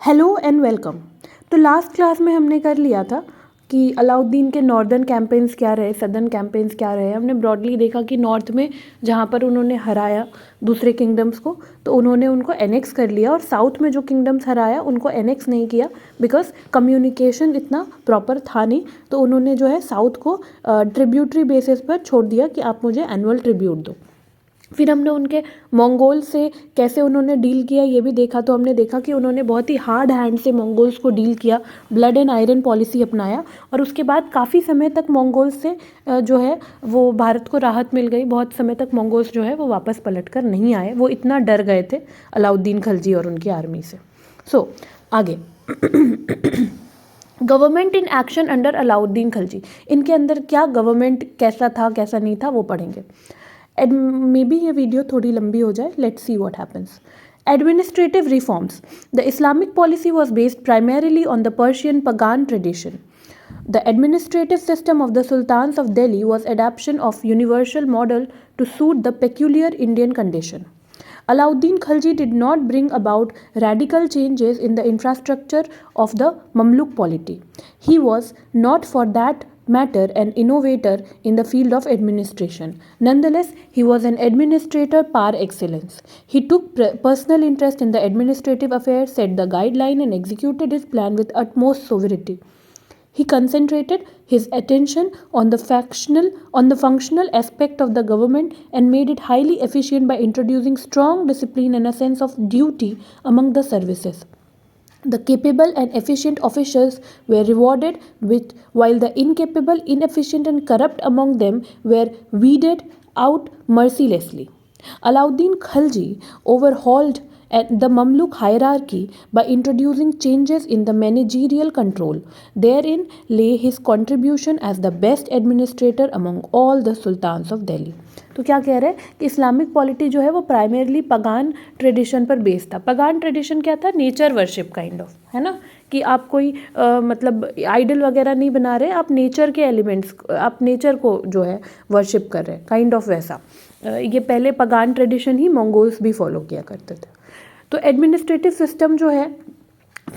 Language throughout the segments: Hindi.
Hello and welcome. तो लास्ट क्लास में हमने कर लिया था कि अलाउद्दीन के नॉर्दर्न कैंपेन्स क्या रहे, सदर्न कैंपेन्स क्या रहे। हमने ब्रॉडली देखा कि नॉर्थ में जहाँ पर उन्होंने हराया दूसरे किंगडम्स को, तो उन्होंने उनको एनेक्स कर लिया, और साउथ में जो किंगडम्स हराया उनको एनेक्स नहीं किया बिकॉज कम्युनिकेशन इतना प्रॉपर था नहीं। तो उन्होंने जो है साउथ को ट्रिब्यूटरी बेसिस पर छोड़ दिया कि आप मुझे एनुअल ट्रिब्यूट दो। फिर हमने उनके मंगोल से कैसे उन्होंने डील किया ये भी देखा। तो हमने देखा कि उन्होंने बहुत ही हार्ड हैंड से मंगोल्स को डील किया, ब्लड एंड आयरन पॉलिसी अपनाया, और उसके बाद काफ़ी समय तक मंगोल्स से जो है वो भारत को राहत मिल गई। बहुत समय तक मंगोल्स जो है वो वापस पलट कर नहीं आए, वो इतना डर गए थे अलाउद्दीन खिलजी और उनकी आर्मी से। आगे government in action under Alauddin Khilji, इनके अंदर क्या गवर्नमेंट कैसा था कैसा नहीं था वो पढ़ेंगे। मे बी ये वीडियो थोड़ी लंबी हो जाए, let's see what happens. Administrative reforms. The Islamic policy was based primarily on the Persian pagan tradition. The administrative system of the sultans of Delhi was adaptation of universal model to suit the peculiar Indian condition. Alauddin Khilji did not bring about radical changes in the infrastructure of the Mamluk polity. He was not for that matter an innovator in the field of administration. Nonetheless, he was an administrator par excellence. He took personal interest in the administrative affairs, set the guideline, and executed his plan with utmost sovereignty. He concentrated his attention on the functional aspect of the government and made it highly efficient by introducing strong discipline and a sense of duty among the services. The capable and efficient officials were rewarded with, while the incapable, inefficient, and corrupt among them were weeded out mercilessly. Alauddin Khilji overhauled the Mamluk hierarchy by introducing changes in the managerial control. Therein lay his contribution as the best administrator among all the sultans of Delhi. तो क्या कह रहे हैं कि इस्लामिक पॉलिटी जो है वो प्राइमरली पगान ट्रेडिशन पर बेस्ड था। पगान ट्रेडिशन क्या था? नेचर वर्शिप काइंड ऑफ, है ना, कि आप कोई मतलब आइडल वगैरह नहीं बना रहे, आप नेचर के एलिमेंट्स, आप नेचर को जो है वर्शिप कर रहे हैं, काइंड ऑफ वैसा। ये पहले पगान ट्रेडिशन ही मंगोल्स भी फॉलो किया करते थे। तो एडमिनिस्ट्रेटिव सिस्टम जो है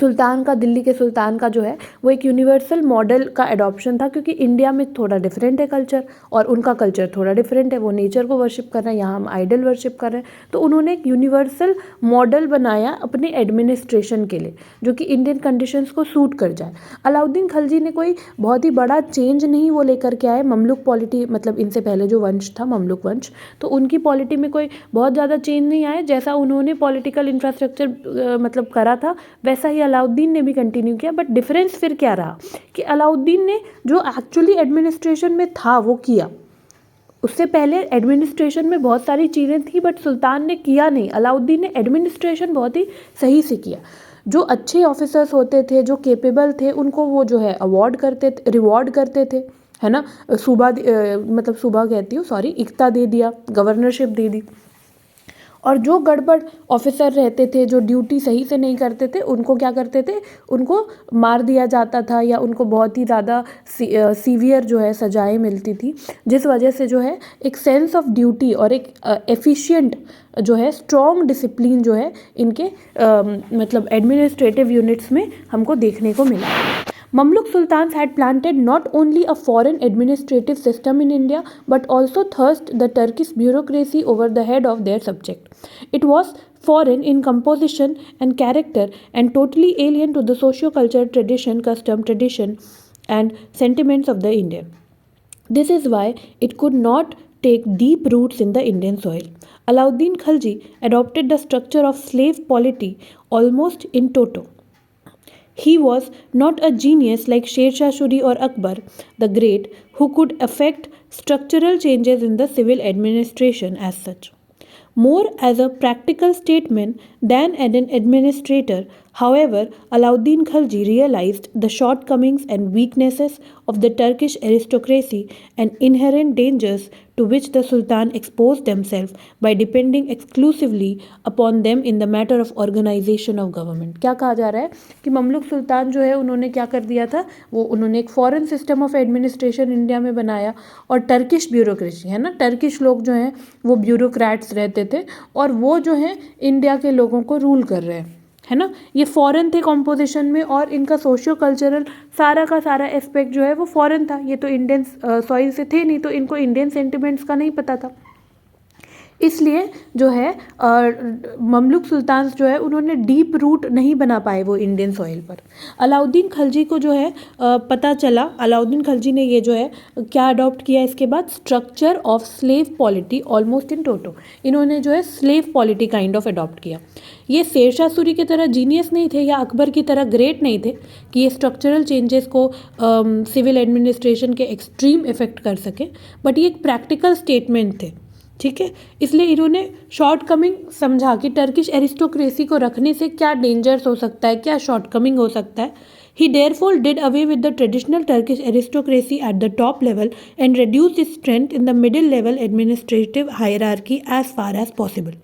सुल्तान का, दिल्ली के सुल्तान का जो है वो एक यूनिवर्सल मॉडल का एडॉप्शन था, क्योंकि इंडिया में थोड़ा डिफरेंट है कल्चर और उनका कल्चर थोड़ा डिफरेंट है। वो नेचर को वर्शिप कर रहे हैं, यहाँ हम आइडल वर्शिप कर रहे हैं। तो उन्होंने एक यूनिवर्सल मॉडल बनाया अपने एडमिनिस्ट्रेशन के लिए जो कि इंडियन कंडीशंस को सूट कर जाए। अलाउद्दीन खिलजी ने कोई बहुत ही बड़ा चेंज नहीं वो लेकर के आए। ममलुक पॉलिटी, मतलब इनसे पहले जो वंश था ममलुक वंश, तो उनकी पॉलिटी में कोई बहुत ज़्यादा चेंज नहीं आया। जैसा उन्होंने पॉलिटिकल इंफ्रास्ट्रक्चर मतलब करा था वैसा ही अलाउद्दीन ने भी कंटिन्यू किया। बट डिफरेंस फिर क्या रहा कि अलाउद्दीन ने जो एक्चुअली एडमिनिस्ट्रेशन में था वो किया। उससे पहले एडमिनिस्ट्रेशन में बहुत सारी चीज़ें थी बट सुल्तान ने किया नहीं। अलाउद्दीन ने एडमिनिस्ट्रेशन बहुत ही सही से किया। जो अच्छे ऑफिसर्स होते थे, जो केपेबल थे, उनको वो जो है अवार्ड करते थे, रिवॉर्ड करते थे, है ना। सूबा मतलब सूबा कहती हूँ, सॉरी, इक्ता दे दिया, गवर्नरशिप दे दी। और जो गड़बड़ ऑफिसर रहते थे, जो ड्यूटी सही से नहीं करते थे, उनको क्या करते थे, उनको मार दिया जाता था या उनको बहुत ही ज़्यादा सीवियर जो है सजाएं मिलती थी, जिस वजह से जो है एक सेंस ऑफ ड्यूटी और एक एफिशिएंट जो है स्ट्रॉन्ग डिसिप्लिन जो है इनके मतलब एडमिनिस्ट्रेटिव यूनिट्स में हमको देखने को मिला। Mamluk sultans had planted not only a foreign administrative system in India but also thrust the Turkish bureaucracy over the head of their subject. It was foreign in composition and character and totally alien to the socio-cultural tradition and sentiments of the Indian. This is why it could not take deep roots in the Indian soil. Alauddin Khilji adopted the structure of slave polity almost in toto. He was not a genius like Sher Shah Suri or Akbar the Great, who could effect structural changes in the civil administration as such. More as a practical statesman than an administrator, however, Alauddin Khilji realized the shortcomings and weaknesses of the Turkish aristocracy and inherent dangers to which the Sultan exposed themselves by depending exclusively upon them in the matter of organization of government. क्या कहा जा रहा है कि ममलुक सुल्तान जो है उन्होंने क्या कर दिया था, वो उन्होंने एक foreign system of administration India में बनाया और टर्किश ब्यूरोक्रेसी, है ना, टर्किश लोग जो हैं वो ब्यूरोक्रेट्स रहते थे और वो जो हैं इंडिया के लोगों को रूल कर रहे हैं। है ना, ये फॉरेन थे कॉम्पोजिशन में, और इनका सोशियो कल्चरल सारा का सारा एस्पेक्ट जो है वो फॉरेन था। ये तो इंडियन सॉइल से थे नहीं, तो इनको इंडियन सेंटिमेंट्स का नहीं पता था। इसलिए जो है ममलुक सुल्तान जो है उन्होंने डीप रूट नहीं बना पाए वो इंडियन सॉइल पर। अलाउद्दीन खिलजी को जो है पता चला, अलाउद्दीन खिलजी ने ये जो है क्या अडॉप्ट किया इसके बाद, structure of slave polity almost in toto. इन्होंने जो है slave polity kind of adopt किया। ये शेरशाह सूरी की तरह जीनियस नहीं थे या अकबर की तरह ग्रेट नहीं थे कि ये स्ट्रक्चरल चेंजेस को सिविल एडमिनिस्ट्रेशन के एक्सट्रीम इफेक्ट कर सके, बट ये एक प्रैक्टिकल स्टेटमेंट थे, ठीक है। इसलिए इन्होंने शॉर्टकमिंग समझा कि टर्किश एरिस्टोक्रेसी को रखने से क्या डेंजर्स हो सकता है, क्या शॉर्टकमिंग हो सकता है। ही therefore did away with the traditional Turkish aristocracy at the top level and reduced its strength in the middle level administrative hierarchy as far as possible.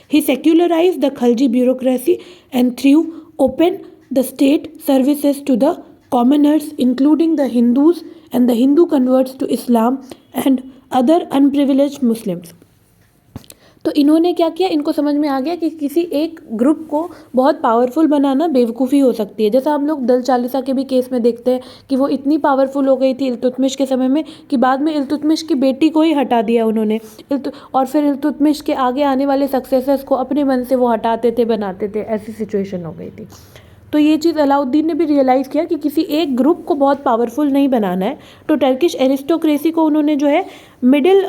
He secularized the Khalji bureaucracy and threw open the state services to the commoners, including the Hindus and the Hindu converts to Islam and other unprivileged Muslims. तो इन्होंने क्या किया, इनको समझ में आ गया कि किसी एक ग्रुप को बहुत पावरफुल बनाना बेवकूफ़ी हो सकती है। जैसा हम लोग दल चालीसा के भी केस में देखते हैं कि वो इतनी पावरफुल हो गई थी इल्तुतमिश के समय में कि बाद में इल्तुतमिश की बेटी को ही हटा दिया उन्होंने, और फिर इल्तुतमिश के आगे आने वाले सक्सेसर्स को अपने मन से वो हटाते थे, बनाते थे, ऐसी सिचुएशन हो गई थी। तो ये चीज़ अलाउद्दीन ने भी रियलाइज़ किया कि किसी एक ग्रुप को बहुत पावरफुल नहीं बनाना है, तो टर्किश एरिस्टोक्रेसी को उन्होंने जो है मिडिल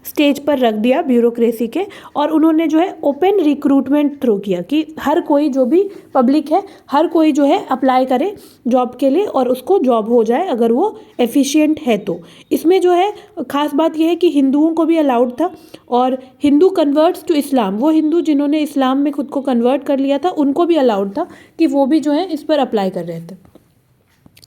स्टेज पर रख दिया ब्यूरोक्रेसी के, और उन्होंने जो है ओपन रिक्रूटमेंट थ्रू किया कि हर कोई जो भी पब्लिक है, हर कोई जो है अप्लाई करे जॉब के लिए और उसको जॉब हो जाए अगर वो एफिशिएंट है तो। इसमें जो है ख़ास बात यह है कि हिंदुओं को भी अलाउड था, और हिंदू कन्वर्ट्स टू इस्लाम, वो हिंदू जिन्होंने इस्लाम में खुद को कन्वर्ट कर लिया था उनको भी अलाउड था कि वो भी जो है इस पर अप्लाई कर रहे थे।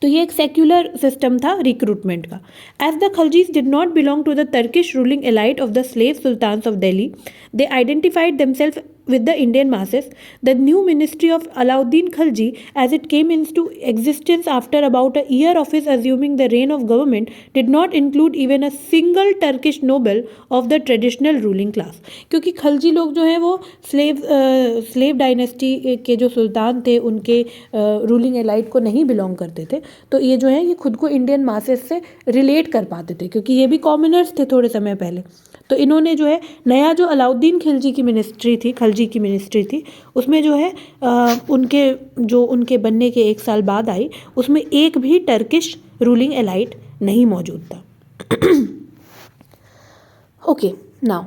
तो ये एक सेक्युलर सिस्टम था रिक्रूटमेंट का। As the Khaljis did not belong to the Turkish ruling elite of the slave sultans of Delhi, they identified themselves with the Indian masses. The new ministry of Alauddin Khalji, as it came into existence after about a year of his assuming the reign of government, did not include even a single Turkish noble of the traditional ruling class. क्योंकि खलजी लोग जो हैं वो स्लेव डायनेस्टी के जो सुल्तान थे उनके रूलिंग एलाइट को नहीं बिलोंग करते थे, तो ये जो है ये खुद को इंडियन मासेस से रिलेट कर पाते थे क्योंकि ये भी कॉमनर्स थे थोड़े समय पहले। तो इन्होंने जो है नया जो अलाउद्दीन खिलजी की मिनिस्ट्री थी, खलजी की मिनिस्ट्री थी, उसमें जो है उनके बनने के 1 साल बाद आई, उसमें एक भी टर्किश रूलिंग एलाइट नहीं मौजूद था। Okay, now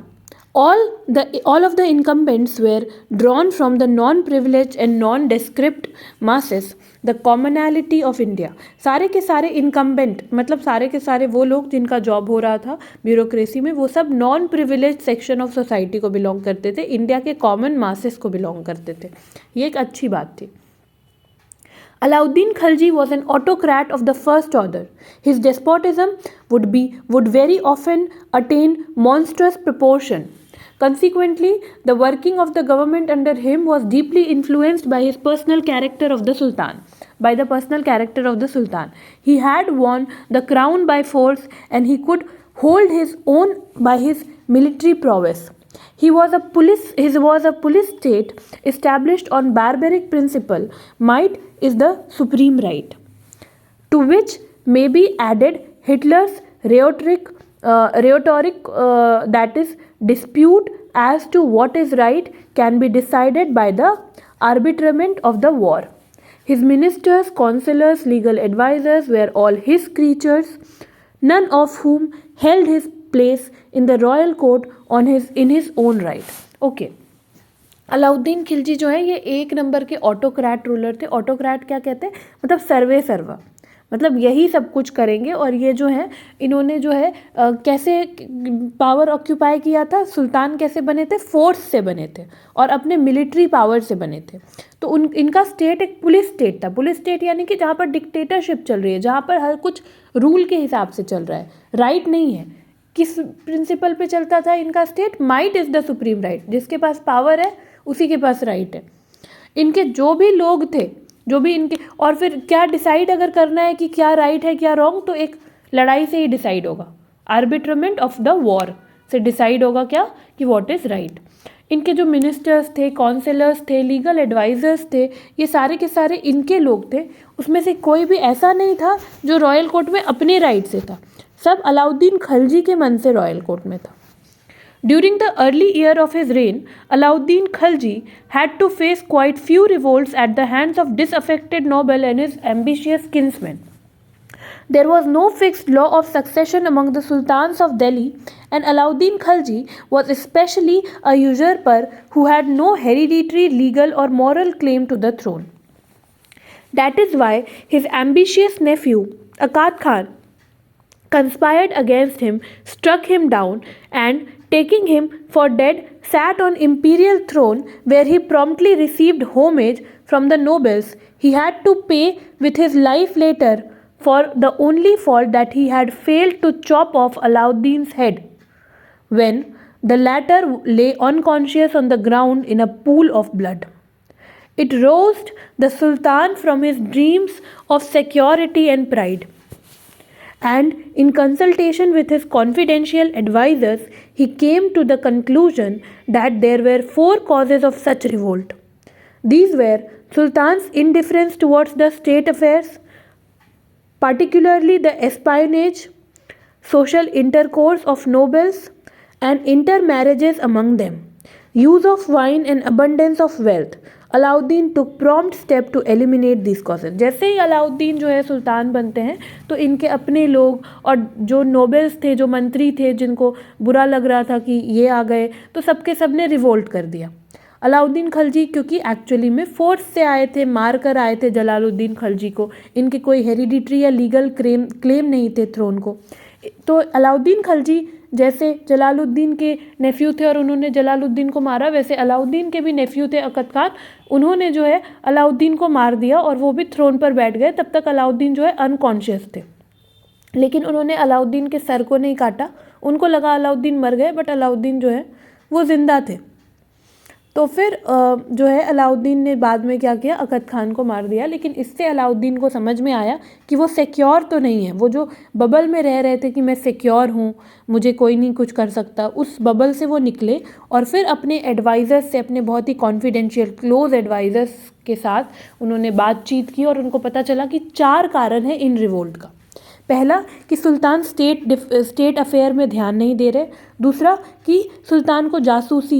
all of the incumbents were drawn from the non-privileged and non-descript masses, the commonality of India. सारे के सारे incumbent मतलब सारे के सारे वो लोग जिनका जॉब हो रहा था ब्यूरोक्रेसी में, वो सब non privilege section of society को बिलोंग करते थे, इंडिया के कॉमन मासेस को बिलोंग करते थे। ये एक अच्छी बात थी। Alauddin Khalji was an autocrat of the first order. His despotism would very often attain monstrous proportion. Consequently, the working of the government under him was deeply influenced by his personal character of the Sultan. By the personal character of the Sultan. He had won the crown by force and he could hold his own by his military prowess. He was a police state established on barbaric principle. Might is the supreme right. To which may be added Hitler's rhetoric, that is, dispute as to what is right can be decided by the arbitrament of the war. His ministers, councillors, legal advisers were all his creatures, none of whom held his place in the royal court in his own right. Okay. Alauddin Khilji जो है ये 1 नंबर के ऑटोक्रेट रूलर थे। ऑटोक्रेट क्या कहते हैं, मतलब सर्वे सर्वा, मतलब यही सब कुछ करेंगे। और ये जो है इन्होंने जो है कैसे पावर ऑक्यूपाई किया था, सुल्तान कैसे बने थे, फोर्स से बने थे और अपने मिलिट्री पावर से बने थे। तो इनका स्टेट एक पुलिस स्टेट था। पुलिस स्टेट यानी कि जहाँ पर डिक्टेटरशिप चल रही है, जहाँ पर हर कुछ रूल के हिसाब से चल रहा है, राइट नहीं है। किस प्रिंसिपल पे चलता था इनका state, might is the supreme right, जिसके पास पावर है उसी के पास राइट है। इनके जो भी लोग थे, जो भी इनके, और फिर क्या डिसाइड अगर करना है कि क्या राइट है क्या रॉन्ग, तो एक लड़ाई से ही डिसाइड होगा, आर्बिट्रमेंट ऑफ द वॉर से डिसाइड होगा क्या कि व्हाट इज़ राइट। इनके जो मिनिस्टर्स थे, काउंसलर्स थे, लीगल एडवाइज़र्स थे, ये सारे के सारे इनके लोग थे। उसमें से कोई भी ऐसा नहीं था जो रॉयल कोर्ट में अपने राइट से था, सब अलाउद्दीन खिलजी के मन से रॉयल कोर्ट में था। During the early year of his reign, Alauddin Khilji had to face quite few revolts at the hands of disaffected noble and his ambitious kinsmen. There was no fixed law of succession among the sultans of Delhi, and Alauddin Khilji was especially a usurper who had no hereditary legal or moral claim to the throne. That is why his ambitious nephew, Akkad Khan, conspired against him, struck him down, and taking him for dead, sat on imperial throne where he promptly received homage from the nobles. He had to pay with his life later for the only fault that he had failed to chop off Alauddin's head when the latter lay unconscious on the ground in a pool of blood. It roused the Sultan from his dreams of security and pride. And in consultation with his confidential advisers, he came to the conclusion that there were 4 causes of such revolt. These were Sultan's indifference towards the state affairs, particularly the espionage, social intercourse of nobles, and intermarriages among them, use of wine and abundance of wealth. Alauddin took prompt step to eliminate this causes. जैसे ही अलाउद्दीन जो है सुल्तान बनते हैं तो इनके अपने लोग और जो नोबल्स थे, जो मंत्री थे, जिनको बुरा लग रहा था कि ये आ गए, तो सबके सब ने रिवोल्ट कर दिया। अलाउद्दीन खिलजी क्योंकि एक्चुअली में फोर्स से आए थे, मार कर आए थे जलालुद्दीन खिलजी को, इनके कोई हेरिडिटरी या लीगल क्लेम नहीं थे थ्रोन को। तो अलाउद्दीन खिलजी जैसे जलालुद्दीन के नेफ्यू थे और उन्होंने जलालुद्दीन को मारा, वैसे अलाउद्दीन के भी नेफ्यू थे अकद खान, उन्होंने जो है अलाउद्दीन को मार दिया और वो भी थ्रोन पर बैठ गए। तब तक अलाउद्दीन जो है अनकॉन्शियस थे, लेकिन उन्होंने अलाउद्दीन के सर को नहीं काटा। उनको लगा अलाउद्दीन मर गए, बट अलाउद्दीन जो है वो ज़िंदा थे। तो फिर जो है अलाउद्दीन ने बाद में क्या किया, अकद खान को मार दिया। लेकिन इससे अलाउद्दीन को समझ में आया कि वो सिक्योर तो नहीं है, वो जो बबल में रह रहे थे कि मैं सिक्योर हूँ, मुझे कोई नहीं कुछ कर सकता, उस बबल से वो निकले और फिर अपने एडवाइज़र्स से, अपने बहुत ही कॉन्फिडेंशियल क्लोज एडवाइज़र्स के साथ उन्होंने बातचीत की और उनको पता चला कि 4 कारण है इन रिवोल्ट का। पहला कि सुल्तान स्टेट अफेयर में ध्यान नहीं दे रहे। दूसरा कि सुल्तान को जासूसी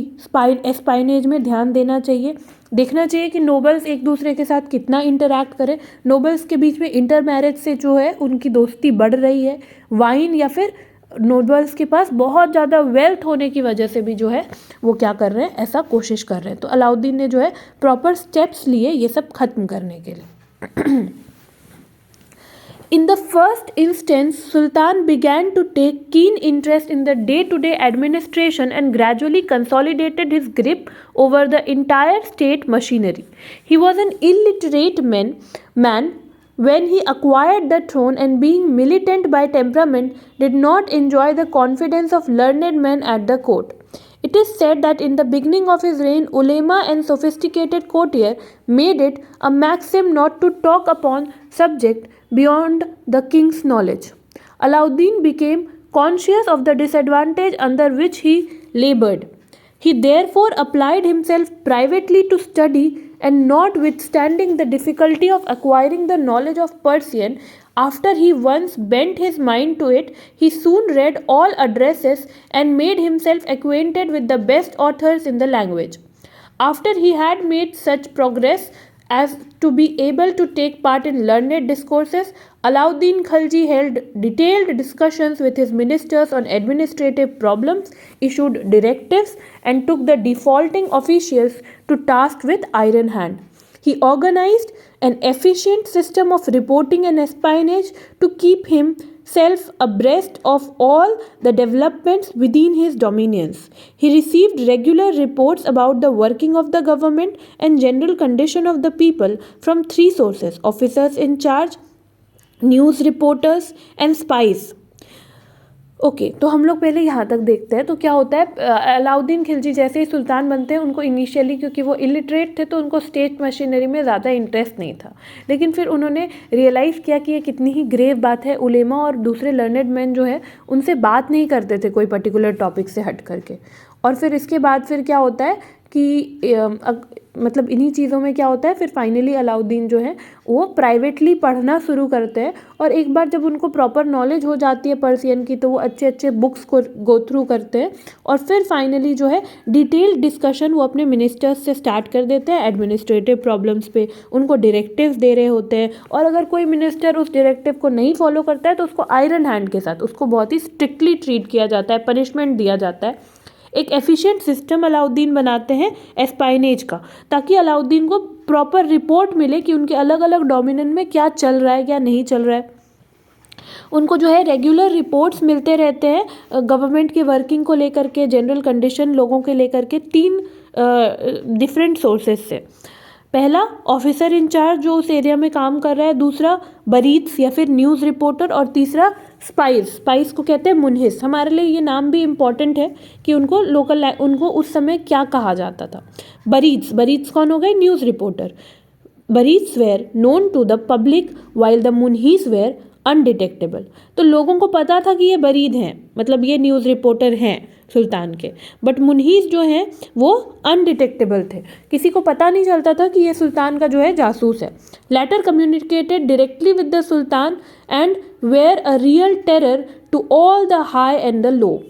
एस्पाइनेज में ध्यान देना चाहिए, देखना चाहिए कि नोबल्स एक दूसरे के साथ कितना इंटरैक्ट करें। नोबल्स के बीच में इंटर मैरिज से जो है उनकी दोस्ती बढ़ रही है। वाइन या फिर नोबल्स के पास बहुत ज़्यादा वेल्थ होने की वजह से भी जो है वो क्या कर रहे हैं, ऐसा कोशिश कर रहे हैं। तो अलाउद्दीन ने जो है प्रॉपर स्टेप्स लिए ये सब खत्म करने के लिए। In the first instance, Sultan began to take keen interest in the day-to-day administration and gradually consolidated his grip over the entire state machinery. He was an illiterate man when he acquired the throne, and being militant by temperament, did not enjoy the confidence of learned men at the court. It is said that in the beginning of his reign, ulema and sophisticated courtier made it a maxim not to talk upon subject beyond the king's knowledge. Alauddin became conscious of the disadvantage under which he laboured. He therefore applied himself privately to study, and notwithstanding the difficulty of acquiring the knowledge of Persian, after he once bent his mind to it, he soon read all addresses and made himself acquainted with the best authors in the language. After he had made such progress as to be able to take part in learned discourses, Alauddin Khilji held detailed discussions with his ministers on administrative problems, issued directives, and took the defaulting officials to task with iron hand. He organized an efficient system of reporting and espionage to keep himself abreast of all the developments within his dominions. He received regular reports about the working of the government and general condition of the people from 3 sources: officers in charge, news reporters and spice. Okay, तो हम लोग पहले यहाँ तक देखते हैं। तो क्या होता है, अलाउद्दीन खिलजी जैसे ही सुल्तान बनते हैं, उनको इनिशियली क्योंकि वो इलिटरेट थे तो उनको स्टेट मशीनरी में ज़्यादा इंटरेस्ट नहीं था, लेकिन फिर उन्होंने रियलाइज़ किया कि ये कितनी ही ग्रेव बात है। उलेमा और दूसरे लर्नेड मैन जो है उनसे बात नहीं करते थे कोई पर्टिकुलर टॉपिक से हट करके, और फिर इसके बाद फिर क्या होता है कि मतलब इन्हीं चीज़ों में क्या होता है, फिर फाइनली अलाउद्दीन जो है वो प्राइवेटली पढ़ना शुरू करते हैं, और एक बार जब उनको प्रॉपर नॉलेज हो जाती है पर्सियन की तो वो अच्छे अच्छे बुक्स को गो थ्रू करते हैं, और फिर फाइनली जो है डिटेल्ड डिस्कशन वो अपने मिनिस्टर्स से स्टार्ट कर देते हैं एडमिनिस्ट्रेटिव प्रॉब्लम्स पे, उनको डायरेक्टिव्स दे रहे होते हैं, और अगर कोई मिनिस्टर उस डायरेक्टिव को नहीं फॉलो करता है तो उसको आयरन हैंड के साथ उसको बहुत ही स्ट्रिक्टली ट्रीट किया जाता है, पनिशमेंट दिया जाता है। एक एफिशिएंट सिस्टम अलाउद्दीन बनाते हैं एस्पाइनेज का, ताकि अलाउद्दीन को प्रॉपर रिपोर्ट मिले कि उनके अलग अलग डोमिनियन में क्या चल रहा है क्या नहीं चल रहा है। उनको जो है रेगुलर रिपोर्ट्स मिलते रहते हैं गवर्नमेंट की वर्किंग को लेकर के, जनरल कंडीशन लोगों के लेकर के, 3 डिफरेंट सोर्सेज से। पहला ऑफिसर इंचार्ज जो उस एरिया में काम कर रहा है, दूसरा बरीत्स या फिर न्यूज़ रिपोर्टर, और तीसरा स्पाइस। स्पाइस को कहते हैं मुनहिस। हमारे लिए ये नाम भी इम्पॉर्टेंट है कि उनको उनको उस समय क्या कहा जाता था। बरीत्स कौन हो गए? News reporter. Barids were known to the public while the munhis were undetectable. तो लोगों को पता था कि ये बरीद हैं, मतलब ये न्यूज़ रिपोर्टर हैं सुल्तान के, बट मुनहीस जो हैं वो अनडिटेक्टेबल थे, किसी को पता नहीं चलता था कि ये सुल्तान का जो है जासूस है। Letter communicated directly with the sultan and were a real terror to all the high and the low.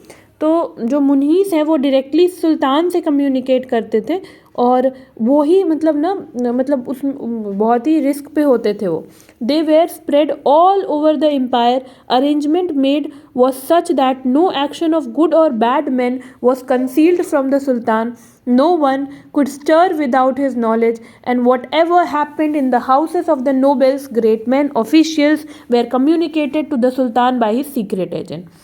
तो जो मुनहीस हैं वो डायरेक्टली सुल्तान से कम्युनिकेट करते थे, और वो ही मतलब उस बहुत ही रिस्क पे होते थे वो। They were spread all over the empire. Arrangement made was such that no action of good और bad man was concealed from the sultan. No one could stir without his knowledge, and whatever happened in the houses of the nobles, great men, officials were communicated to the Sultan by his secret agent.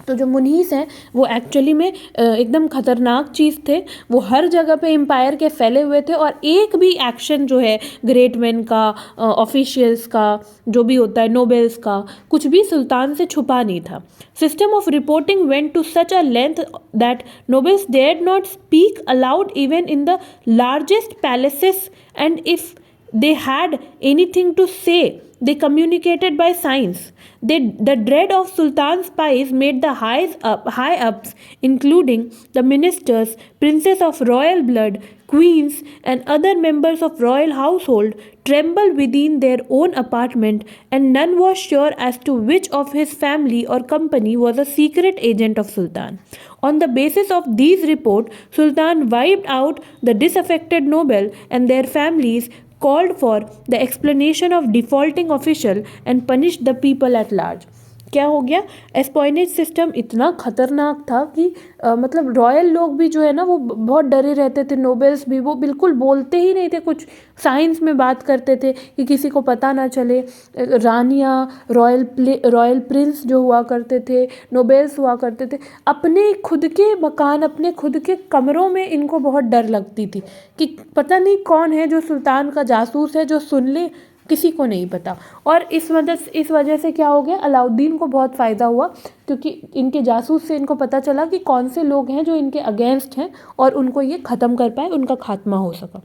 तो जो मुनहीस हैं वो एक्चुअली में एकदम ख़तरनाक चीज़ थे। वो हर जगह पे एम्पायर के फैले हुए थे, और एक भी एक्शन जो है ग्रेट मैन का, ऑफिशियल्स का, जो भी होता है नोबेल्स का, कुछ भी सुल्तान से छुपा नहीं था। System of reporting went to such a length that nobles dared not speak aloud even in the largest palaces, and if they had anything to say, they communicated by signs. The dread of Sultan's spies made the high ups, including the ministers, princes of royal blood, queens, and other members of royal household, tremble within their own apartment, and none was sure as to which of his family or company was a secret agent of Sultan. On the basis of these reports, Sultan wiped out the disaffected noble and their families, called for the explanation of defaulting official and punished the people at large. क्या हो गया? एस्पॉइनेज सिस्टम इतना ख़तरनाक था कि मतलब रॉयल लोग भी जो है ना वो बहुत डरे रहते थे, नोबेल्स भी वो बिल्कुल बोलते ही नहीं थे, कुछ साइंस में बात करते थे कि किसी को पता ना चले। रानियाँ, रॉयल प्रिंस जो हुआ करते थे, नोबेल्स हुआ करते थे, अपने खुद के मकान, अपने खुद के कमरों में इनको बहुत डर लगती थी कि पता नहीं कौन है जो सुल्तान का जासूस है जो सुन ले, किसी को नहीं पता। और इस वजह से क्या हो गया, अलाउद्दीन को बहुत फ़ायदा हुआ, क्योंकि इनके जासूस से इनको पता चला कि कौन से लोग हैं जो इनके अगेंस्ट हैं, और उनको ये ख़त्म कर पाए, उनका खात्मा हो सका।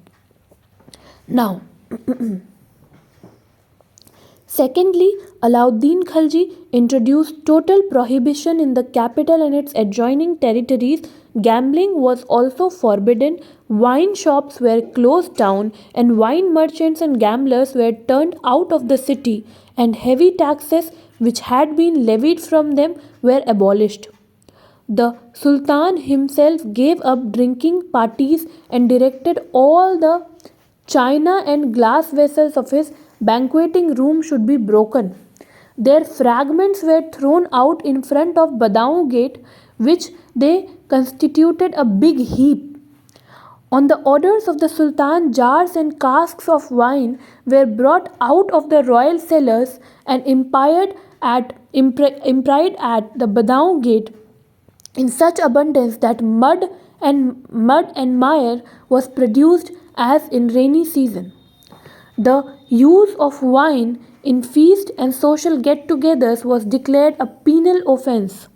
Now secondly, Alauddin Khalji introduced total prohibition in the capital and its adjoining territories. Gambling was also forbidden, wine shops were closed down, and wine merchants and gamblers were turned out of the city, and heavy taxes which had been levied from them were abolished. The Sultan himself gave up drinking parties and directed all the china and glass vessels of his banqueting room should be broken. Their fragments were thrown out in front of Badaun Gate, which they constituted a big heap. On the orders of the Sultan, jars and casks of wine were brought out of the royal cellars and emptied at the Badaun Gate in such abundance that mud and mire was produced as in rainy season. The use of wine in feast and social get-togethers was declared a penal offence.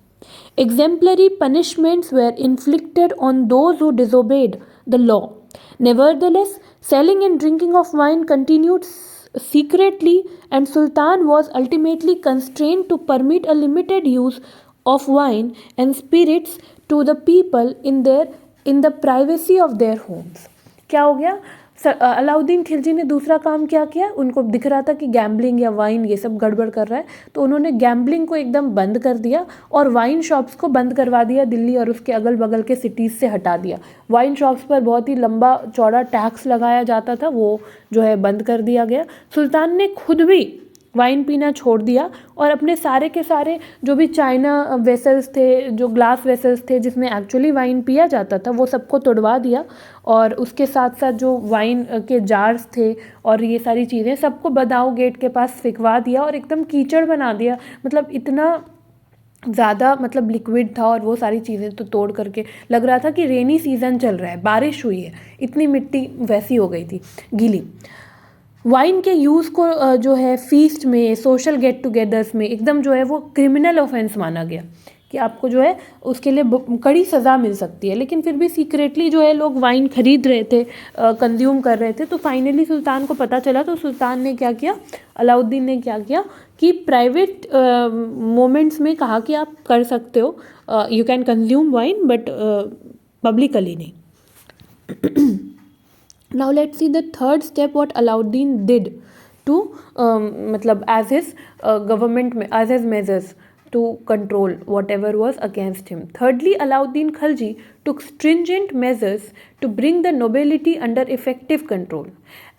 Exemplary punishments were inflicted on those who disobeyed the law. Nevertheless, selling and drinking of wine continued secretly, and Sultan was ultimately constrained to permit a limited use of wine and spirits to the people in the privacy of their homes. क्या हो गया, अलाउद्दीन खिलजी ने दूसरा काम क्या किया, उनको दिख रहा था कि गैम्बलिंग या वाइन ये सब गड़बड़ कर रहा है, तो उन्होंने गैम्बलिंग को एकदम बंद कर दिया और वाइन शॉप्स को बंद करवा दिया, दिल्ली और उसके अगल बगल के सिटीज़ से हटा दिया। वाइन शॉप्स पर बहुत ही लंबा चौड़ा टैक्स लगाया जाता था, वो जो है बंद कर दिया गया। सुल्तान ने खुद भी वाइन पीना छोड़ दिया और अपने सारे के सारे जो भी चाइना वेसल्स थे, जो ग्लास वेसल्स थे जिसमें एक्चुअली वाइन पिया जाता था, वो सबको तोड़वा दिया और उसके साथ साथ जो वाइन के जार्स थे और ये सारी चीज़ें सबको बदाऊं गेट के पास फेंकवा दिया और एकदम कीचड़ बना दिया। मतलब इतना ज़्यादा मतलब लिक्विड था और वो सारी चीज़ें तो तोड़ करके लग रहा था कि रेनी सीज़न चल रहा है, बारिश हुई है, इतनी मिट्टी वैसी हो गई थी गीली। वाइन के यूज़ को जो है फीस्ट में, सोशल गेट टुगेदर्स में एकदम जो है वो क्रिमिनल ऑफेंस माना गया कि आपको जो है उसके लिए कड़ी सज़ा मिल सकती है। लेकिन फिर भी सीक्रेटली जो है लोग वाइन खरीद रहे थे, कंज्यूम कर रहे थे। तो फाइनली सुल्तान को पता चला, तो सुल्तान ने क्या किया, अलाउद्दीन ने क्या किया कि प्राइवेट मोमेंट्स में कहा कि आप कर सकते हो, you can consume wine but publicly नहीं। Now let's see the third step what Alauddin did to मतलब as his government as his measures to control whatever was against him. Thirdly, Alauddin Khalji took stringent measures to bring the nobility under effective control.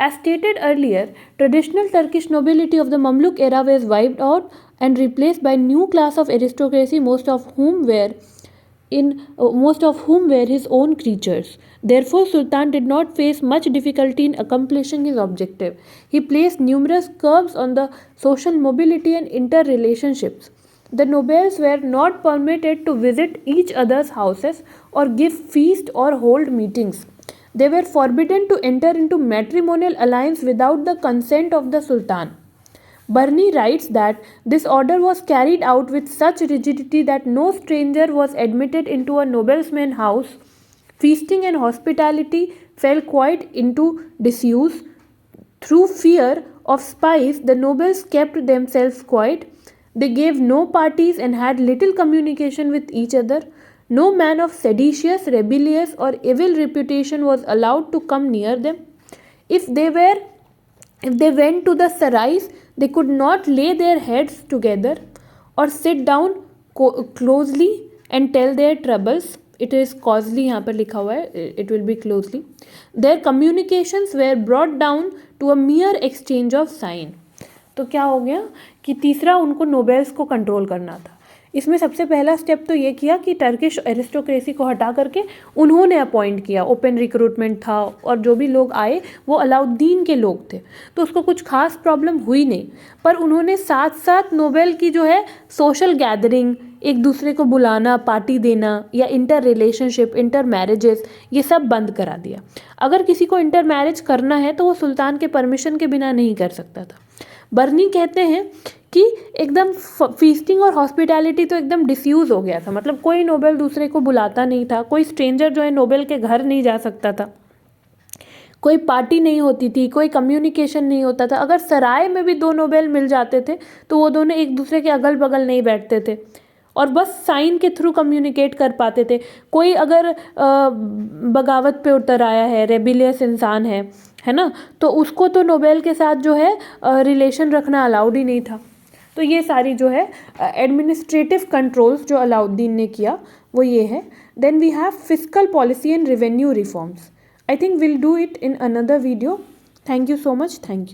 As stated earlier, traditional Turkish nobility of the Mamluk era was wiped out and replaced by new class of aristocracy, most of whom were his own creatures. Therefore, Sultan did not face much difficulty in accomplishing his objective. He placed numerous curbs on the social mobility and interrelationships. The nobles were not permitted to visit each other's houses or give feasts or hold meetings. They were forbidden to enter into matrimonial alliance without the consent of the Sultan. Burney writes that this order was carried out with such rigidity that no stranger was admitted into a nobleman's house. Feasting and hospitality fell quite into disuse. Through fear of spies, the nobles kept themselves quiet. They gave no parties and had little communication with each other. No man of seditious, rebellious, or evil reputation was allowed to come near them. If they went to the sarais, they could not lay their heads together or sit down closely and tell their troubles. It is causely, यहाँ पर लिखा हुआ है, it will be closely. Their communications were brought down to a mere exchange of sign. तो क्या हो गया कि तीसरा उनको नोबेल्स को कंट्रोल करना था। इसमें सबसे पहला स्टेप तो ये किया कि टर्किश एरिस्टोक्रेसी को हटा करके उन्होंने अपॉइंट किया, ओपन रिक्रूटमेंट था और जो भी लोग आए वो अलाउद्दीन के लोग थे, तो उसको कुछ खास प्रॉब्लम हुई नहीं। पर उन्होंने साथ साथ नोबेल की जो है सोशल गैदरिंग, एक दूसरे को बुलाना, पार्टी देना या इंटर रिलेशनशिप, इंटर मैरिजेस, ये सब बंद करा दिया। अगर किसी को इंटर मैरिज करना है तो वो सुल्तान के परमिशन के बिना नहीं कर सकता था। बर्नी कहते हैं कि एकदम फीस्टिंग और हॉस्पिटैलिटी तो एकदम डिस्यूज़ हो गया था, मतलब कोई नोबेल दूसरे को बुलाता नहीं था, कोई स्ट्रेंजर जो है नोबेल के घर नहीं जा सकता था, कोई पार्टी नहीं होती थी, कोई कम्युनिकेशन नहीं होता था। अगर सराय में भी दो नोबेल मिल जाते थे तो वो दोनों एक दूसरे के अगल बगल नहीं बैठते थे और बस साइन के थ्रू कम्युनिकेट कर पाते थे। कोई अगर बगावत पे उतर आया है, रेबिलियस इंसान है ना, तो उसको तो नोबेल के साथ जो है रिलेशन रखना अलाउड ही नहीं था। तो ये सारी जो है एडमिनिस्ट्रेटिव कंट्रोल्स जो अलाउद्दीन ने किया वो ये है। Then we have fiscal policy and revenue reforms. I think will do it in another video. Thank you so much. Thank you.